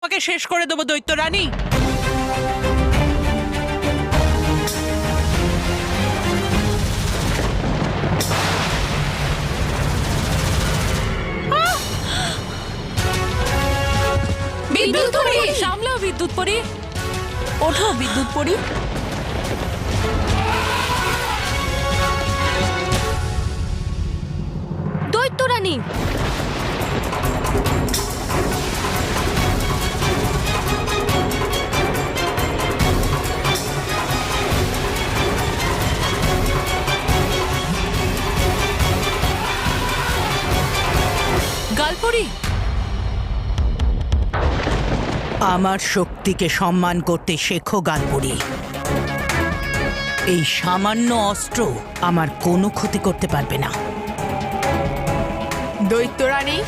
তোমাকে শেষ করে দেবো দৈত্য রানী। বিদ্যুৎ পরী, সামলাও বিদ্যুৎ পরী। ওঠো বিদ্যুৎ পরী। দৈত্য রানী, গালপরি, আমার শক্তিকে সম্মান করতে শেখো গালপুরি। এই সামান্য অস্ত্র আমার কোনো ক্ষতি করতে পারবে না। দৈত্য রানী,